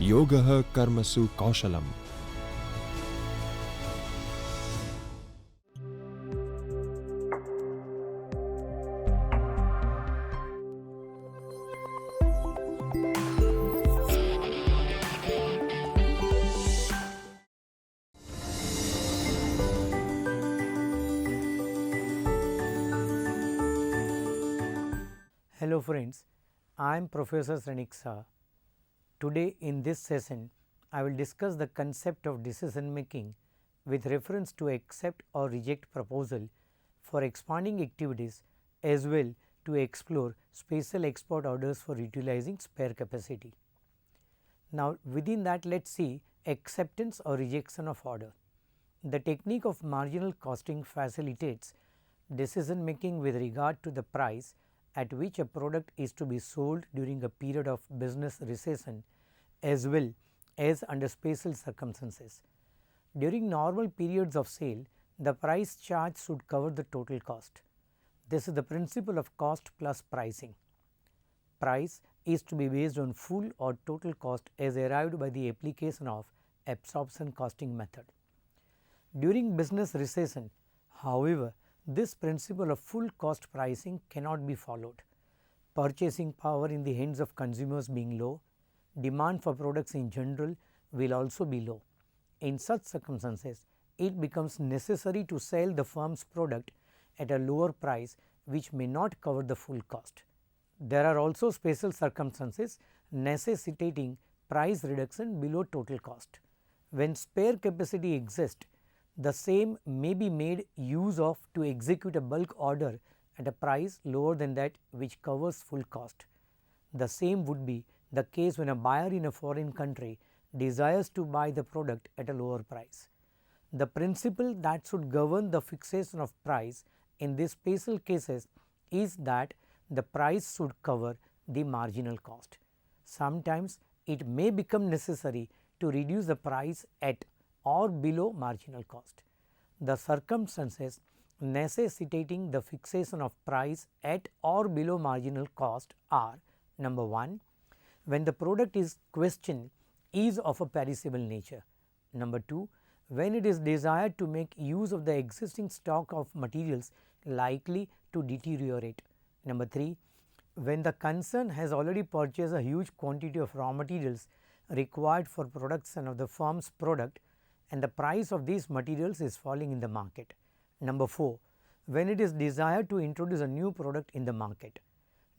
Yogaha Karmasu Kaushalam. Hello friends, I am Professor Srenik Saha. Today in this session, I will discuss the concept of decision making with reference to accept or reject proposal for expanding activities as well to explore special export orders for utilizing spare capacity. Now within that let us see acceptance or rejection of order. The technique of marginal costing facilitates decision making with regard to the price at which a product is to be sold during a period of business recession as well as under special circumstances. During normal periods of sale, the price charged should cover the total cost. This is the principle of cost plus pricing. Price is to be based on full or total cost as arrived by the application of absorption costing method. During business recession, however, this principle of full cost pricing cannot be followed. Purchasing power in the hands of consumers being low, demand for products in general will also be low. In such circumstances, it becomes necessary to sell the firm's product at a lower price which may not cover the full cost. There are also special circumstances necessitating price reduction below total cost. When spare capacity exists, the same may be made use of to execute a bulk order at a price lower than that which covers full cost. The same would be the case when a buyer in a foreign country desires to buy the product at a lower price. The principle that should govern the fixation of price in these special cases is that the price should cover the marginal cost. Sometimes it may become necessary to reduce the price at or below marginal cost. The circumstances necessitating the fixation of price at or below marginal cost are: number 1, when the product is questioned is of a perishable nature; number 2, when it is desired to make use of the existing stock of materials likely to deteriorate; number 3, when the concern has already purchased a huge quantity of raw materials required for production of the firm's product and the price of these materials is falling in the market; number 4, when it is desired to introduce a new product in the market;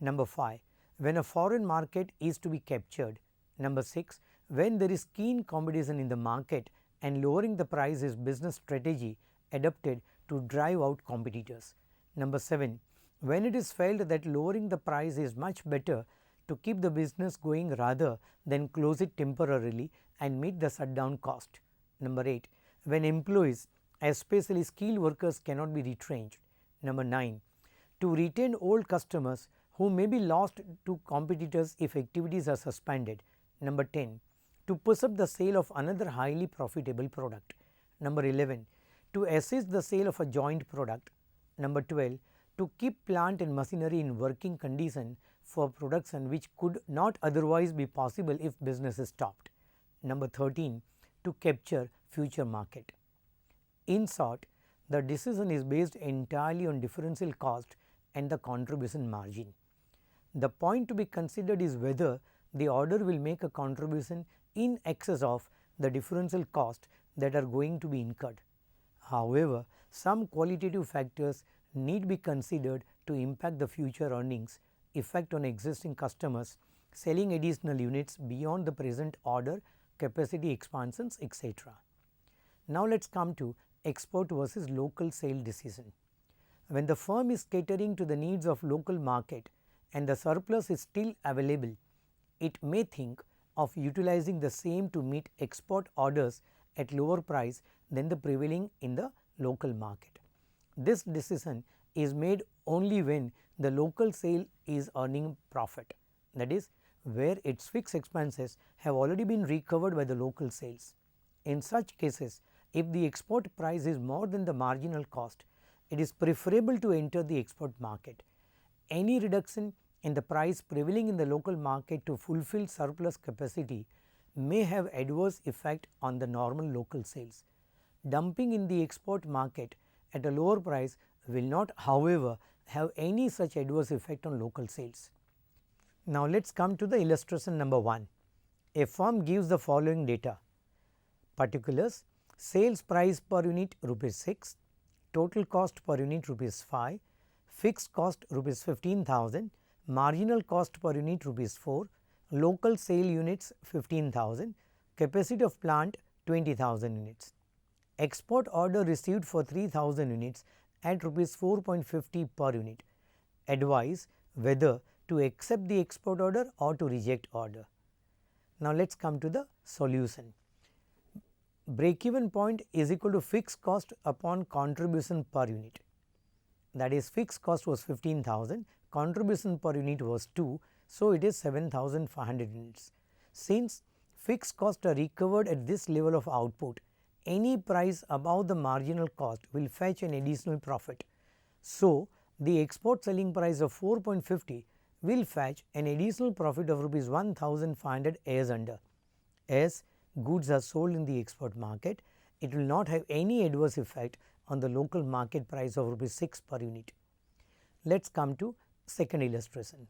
number 5, when a foreign market is to be captured; number 6, when there is keen competition in the market and lowering the price is business strategy adopted to drive out competitors; number 7, when it is felt that lowering the price is much better to keep the business going rather than close it temporarily and meet the shutdown cost; number 8, when employees especially skilled workers cannot be retrenched; number 9, to retain old customers who may be lost to competitors if activities are suspended; number 10, to push up the sale of another highly profitable product; number 11, to assist the sale of a joint product; number 12, to keep plant and machinery in working condition for production which could not otherwise be possible if business is stopped; number 13, to capture future market. In short, the decision is based entirely on differential cost and the contribution margin. The point to be considered is whether the order will make a contribution in excess of the differential cost that are going to be incurred. However, some qualitative factors need be considered to impact the future earnings, effect on existing customers, selling additional units beyond the present order, capacity expansions, etc. Now, let us come to export versus local sale decision. When the firm is catering to the needs of local market and the surplus is still available, it may think of utilizing the same to meet export orders at lower price than the prevailing in the local market. This decision is made only when the local sale is earning profit, that is, where its fixed expenses have already been recovered by the local sales. In such cases, if the export price is more than the marginal cost, it is preferable to enter the export market. Any reduction in the price prevailing in the local market to fulfill surplus capacity may have adverse effect on the normal local sales. Dumping in the export market at a lower price will not, however, have any such adverse effect on local sales. Now, let us come to the illustration number 1. A firm gives the following data: particulars, sales price per unit rupees 6, total cost per unit rupees 5, fixed cost rupees 15,000, marginal cost per unit rupees 4, local sale units 15,000, capacity of plant 20,000 units. Export order received for 3,000 units at rupees 4.50 per unit. Advise whether to accept the export order or to reject order. Now, let us come to the solution. Break-even point is equal to fixed cost upon contribution per unit. That is, fixed cost was 15,000, contribution per unit was 2, so it is 7,500 units. Since fixed costs are recovered at this level of output, any price above the marginal cost will fetch an additional profit. So, the export selling price of 4.50 will fetch an additional profit of rupees 1,500 as under. As goods are sold in the export market, it will not have any adverse effect on the local market price of rupees 6 per unit. Let us come to second illustration.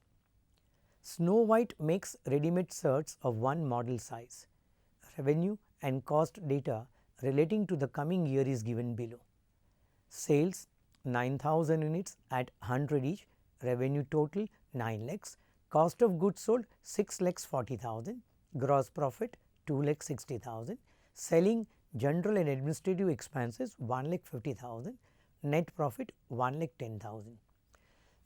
Snow White makes ready-made shirts of one model size. Revenue and cost data relating to the coming year is given below. Sales 9,000 units at 100 each, revenue total 9 lakhs, cost of goods sold 6 lakhs 40,000, gross profit 2 lakhs 60,000, selling general and administrative expenses 1 lakh 50,000, net profit 1 lakh 10,000.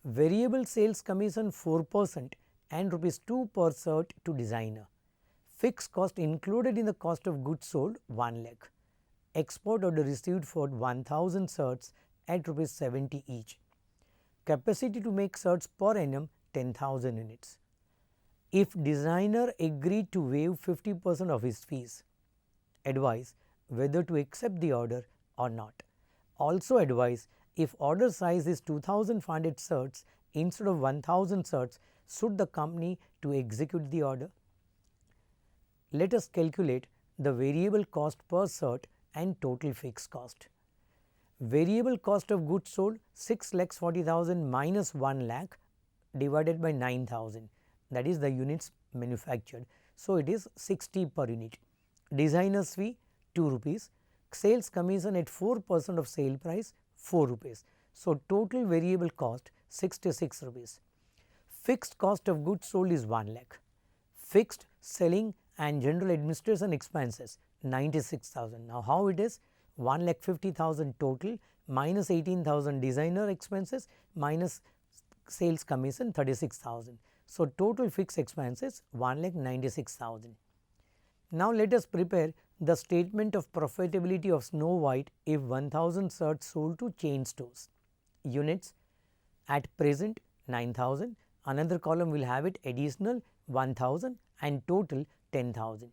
Variable sales commission 4% and rupees 2 per shirt to designer. Fixed cost included in the cost of goods sold 1 lakh. Export order received for 1,000 shirts at rupees 70 each. Capacity to make shirts per annum 10,000 units. If designer agreed to waive 50% of his fees, advise whether to accept the order or not. Also advise if order size is 2,500 shirts instead of 1,000 shirts, should the company to execute the order. Let us calculate the variable cost per shirt and total fixed cost. Variable cost of goods sold 6 lakhs 40,000 minus 1 lakh divided by 9,000, that is the units manufactured. So, it is 60 per unit. Designer's fee 2 rupees, sales commission at 4% of sale price 4 rupees. So, total variable cost 66 rupees. Fixed cost of goods sold is 1 lakh. Fixed selling and general administration expenses 96,000. Now, how it is? 1 lakh 50,000 total minus 18,000 designer expenses minus sales commission 36,000. So, total fixed expenses 1 lakh 96,000. Now, let us prepare the statement of profitability of Snow White if 1,000 shirts sold to chain stores. Units at present 9,000, another column will have it additional 1,000 and total 10,000.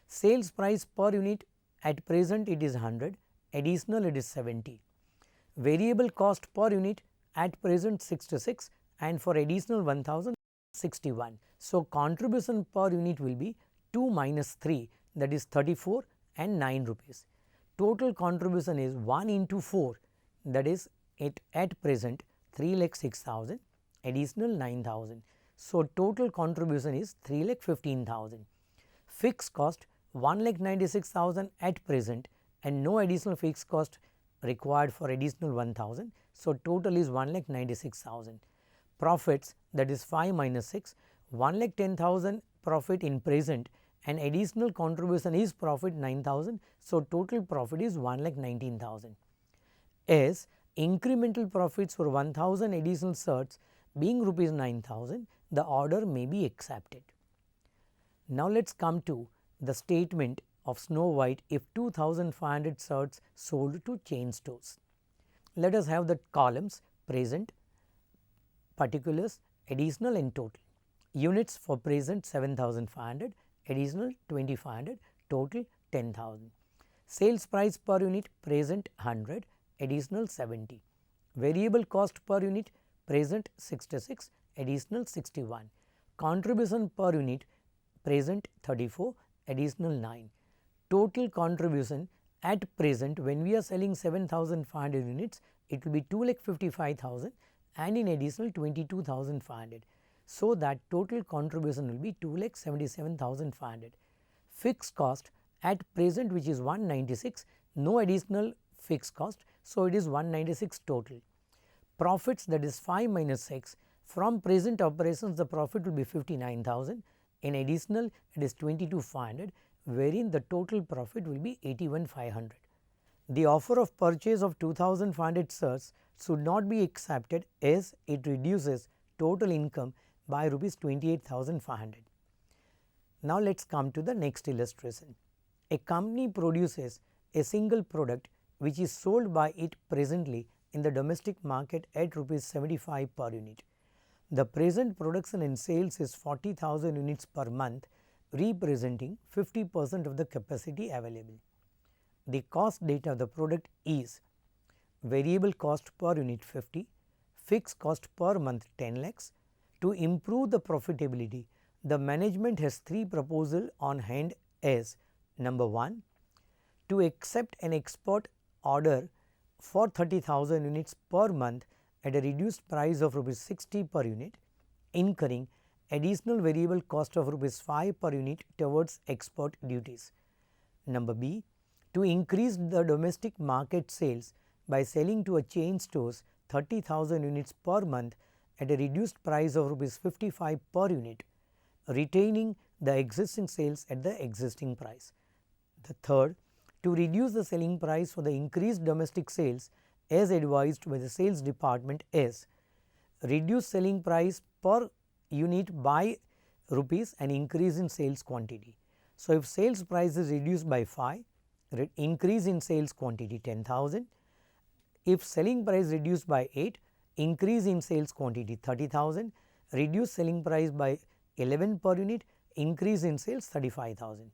Sales price per unit at present it is 100, additional it is 70. Variable cost per unit at present 66 and for additional 1,000 61. So, contribution per unit will be 2 minus 3, that is 34 and 9 rupees. Total contribution is 1 into 4, that is at present 3 lakh 6,000, additional 9,000. So, total contribution is 3 lakh 15,000. Fixed cost 1 lakh 96,000 at present and no additional fixed cost required for additional 1,000. So, total is 1 lakh 96,000. Profits, that is 5 minus 6, 1 lakh 10,000 profit in present and additional contribution is profit 9,000. So, total profit is 1 lakh 19,000. As incremental profits for 1,000 additional shirts being rupees 9,000, the order may be accepted. Now, let us come to the statement of Snow White if 2,500 shirts sold to chain stores. Let us have the columns present, particulars, additional and total. Units for present 7,500, additional 2,500, total 10,000. Sales price per unit present 100, additional 70. Variable cost per unit present 66, additional 61. Contribution per unit present 34, additional 9. Total contribution at present when we are selling 7,500 units, it will be 2,55,000 and in additional 22,500. So, that total contribution will be 2,77,500. Fixed cost at present which is 196, no additional fixed cost. So, it is 196 total. Profits, that is 5 minus 6, from present operations the profit will be 59,000, in additional it is 22,500, wherein the total profit will be 81,500. The offer of purchase of 2,500 shares should not be accepted as it reduces total income by rupees 28,500. Now, let us come to the next illustration. A company produces a single product which is sold by it presently in the domestic market at rupees 75 per unit. The present production and sales is 40,000 units per month, representing 50% of the capacity available. The cost data of the product is variable cost per unit 50, fixed cost per month 10 lakhs. To improve the profitability, the management has 3 proposals on hand as: number 1, to accept an export order for 30,000 units per month at a reduced price of rupees 60 per unit, incurring additional variable cost of rupees 5 per unit towards export duties. Number B, to increase the domestic market sales by selling to a chain stores 30,000 units per month at a reduced price of rupees 55 per unit, retaining the existing sales at the existing price. The third, to reduce the selling price for the increased domestic sales as advised by the sales department as: reduce selling price per unit by rupees and increase in sales quantity. So, if sales price is reduced by 5, increase in sales quantity 10,000. If selling price reduced by 8, increase in sales quantity 30,000, reduce selling price by 11 per unit, increase in sales 35,000.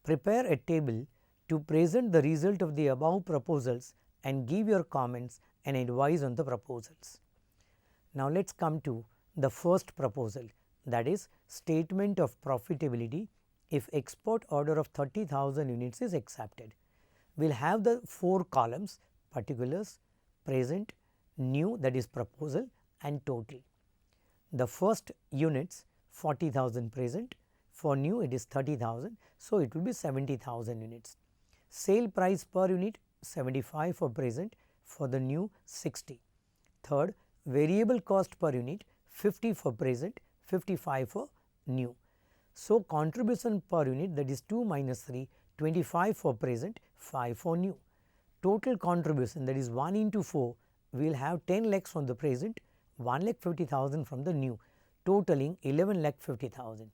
Prepare a table to present the result of the above proposals and give your comments and advice on the proposals. Now, let us come to the first proposal, that is statement of profitability if export order of 30,000 units is accepted. We will have the 4 columns: particulars, present, new, that is proposal, and total. The first units 40,000 present, for new it is 30,000. So, it will be 70,000 units. Sale price per unit 75 for present, for the new 60. Third, variable cost per unit 50 for present, 55 for new. So, contribution per unit, that is 2 minus 3, 25 for present, 5 for new. Total contribution, that is 1 into 4, we will have 10 lakhs from the present, 1,50,000 from the new, totaling 11,50,000.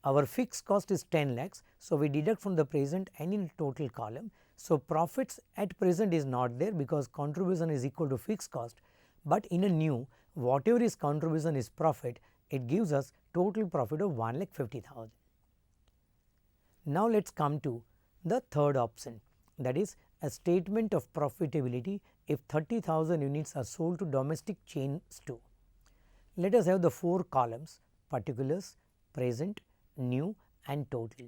Our fixed cost is 10 lakhs. So, we deduct from the present and in total column. So, profits at present is not there because contribution is equal to fixed cost, but in a new whatever is contribution is profit, it gives us total profit of 1,50,000. Now, let us come to the third option, that is a statement of profitability if 30,000 units are sold to domestic chain store. Let us have the 4 columns: particulars, present, new, and total.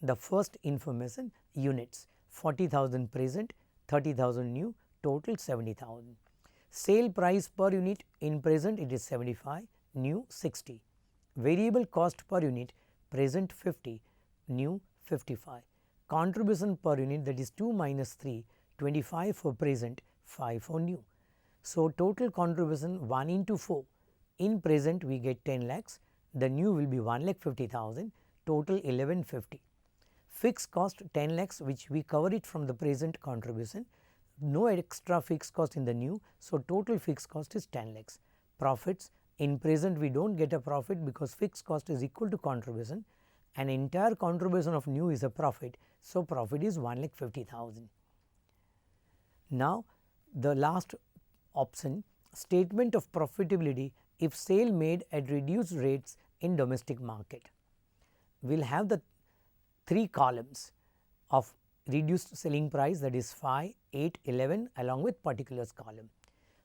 The first information: units 40,000 present, 30,000 new, total 70,000. Sale price per unit in present it is 75, new 60. Variable cost per unit present 50, new 55. Contribution per unit, that is 2 minus 3, 25 for present, 5 for new. So, total contribution 1 into 4. In present we get 10 lakhs, the new will be 1,50,000, total 1150. Fixed cost 10 lakhs, which we cover it from the present contribution, no extra fixed cost in the new. So, total fixed cost is 10 lakhs. Profits, in present we do not get a profit because fixed cost is equal to contribution and entire contribution of new is a profit. So, profit is 1,50,000. Now, the last option, statement of profitability if sale made at reduced rates in domestic market. We will have the 3 columns of reduced selling price, that is 5, 8, 11 along with particulars column.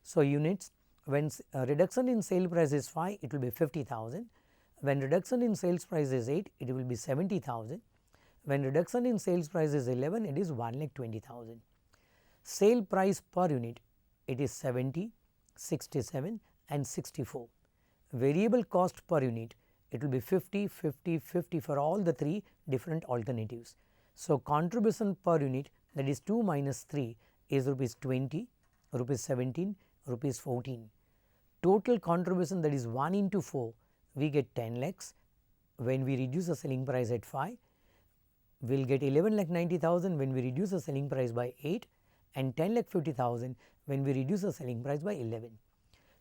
So, units, when reduction in sale price is 5, it will be 50,000, When reduction in sales price is 8, it will be 70,000. When reduction in sales price is 11, it is 1,20,000. Sale price per unit, it is 70, 67 and 64. Variable cost per unit, it will be 50, 50, 50 for all the 3 different alternatives. So, contribution per unit, that is 2 minus 3 is rupees 20, rupees 17, rupees 14. Total contribution, that is 1 into 4, we get 10 lakhs. When we reduce the selling price at 5, we will get 11,90,000 when we reduce the selling price by 8 and 10,50,000 when we reduce the selling price by 11.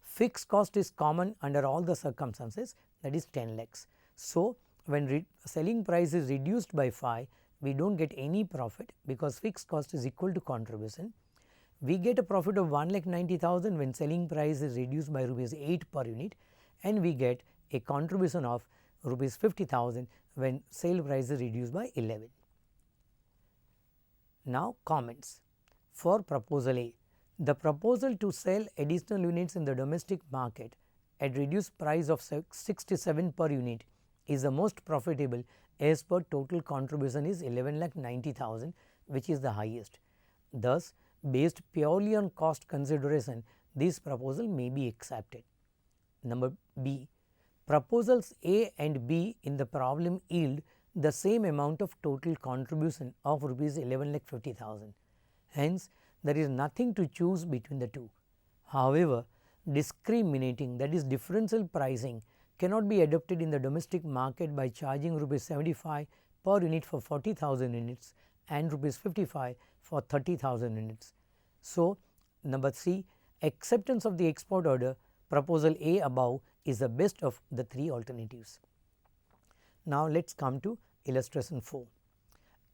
Fixed cost is common under all the circumstances, that is 10 lakhs. So, when selling price is reduced by 5, we do not get any profit because fixed cost is equal to contribution. We get a profit of 1,90,000 when selling price is reduced by rupees 8 per unit, and we get a contribution of rupees 50,000 when sale price is reduced by 11. Now, comments. For proposal A, the proposal to sell additional units in the domestic market at reduced price of 67 per unit is the most profitable as per total contribution is 11,90,000, which is the highest. Thus, based purely on cost consideration, this proposal may be accepted. Number B, proposals A and B in the problem yield the same amount of total contribution of rupees 11,50,000. Hence, there is nothing to choose between the two. However, discriminating, that is differential pricing, cannot be adopted in the domestic market by charging rupees 75 per unit for 40,000 units and rupees 55 for 30,000 units. So, number C, acceptance of the export order proposal A above is the best of the 3 alternatives. Now, let us come to illustration 4.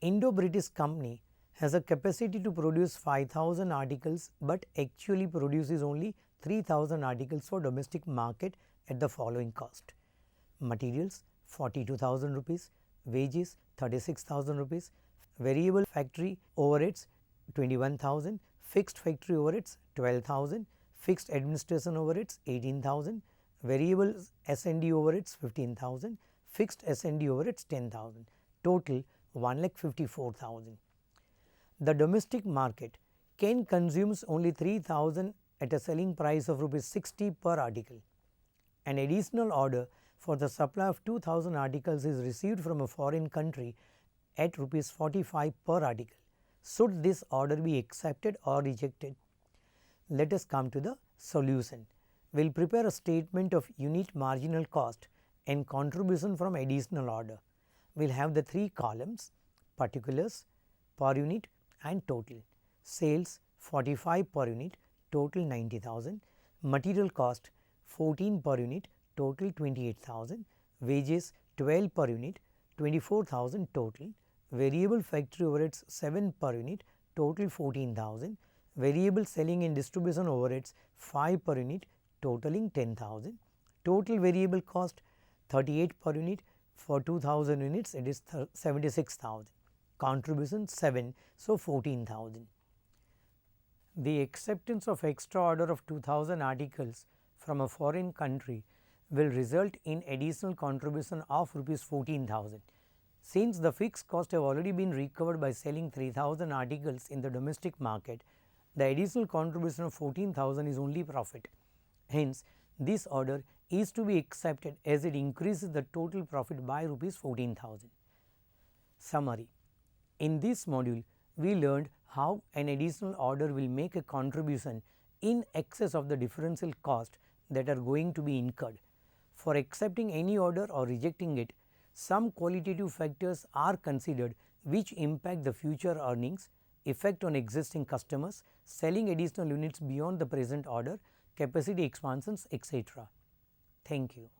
Indo-British company has a capacity to produce 5,000 articles, but actually produces only 3,000 articles for domestic market at the following cost: materials 42,000 rupees, wages 36,000 rupees, variable factory overheads 21,000, fixed factory overheads 12,000, fixed administration overheads 18,000, variable S&D overheads 15,000, fixed S&D overheads 10,000, total 1,54,000. The domestic market can consumes only 3,000 at a selling price of rupees 60 per article. An additional order for the supply of 2,000 articles is received from a foreign country at rupees 45 per article. Should this order be accepted or rejected? Let us come to the solution. We will prepare a statement of unit marginal cost and contribution from additional order. We will have the 3 columns: particulars, per unit and total. Sales 45 per unit, total 90,000, material cost 14 per unit, total 28,000, wages 12 per unit, 24,000 total, variable factory overheads 7 per unit, total 14,000, variable selling and distribution overheads 5 per unit, totaling 10,000, total variable cost 38 per unit, for 2,000 units it is 76,000, contribution 7, so 14,000. The acceptance of extra order of 2,000 articles from a foreign country will result in additional contribution of rupees 14,000. Since the fixed cost have already been recovered by selling 3,000 articles in the domestic market, the additional contribution of 14,000 is only profit. Hence, this order is to be accepted as it increases the total profit by rupees 14,000. Summary: in this module, we learned how an additional order will make a contribution in excess of the differential cost that are going to be incurred. For accepting any order or rejecting it, some qualitative factors are considered which impact the future earnings, effect on existing customers, selling additional units beyond the present order, capacity expansions, etc. Thank you.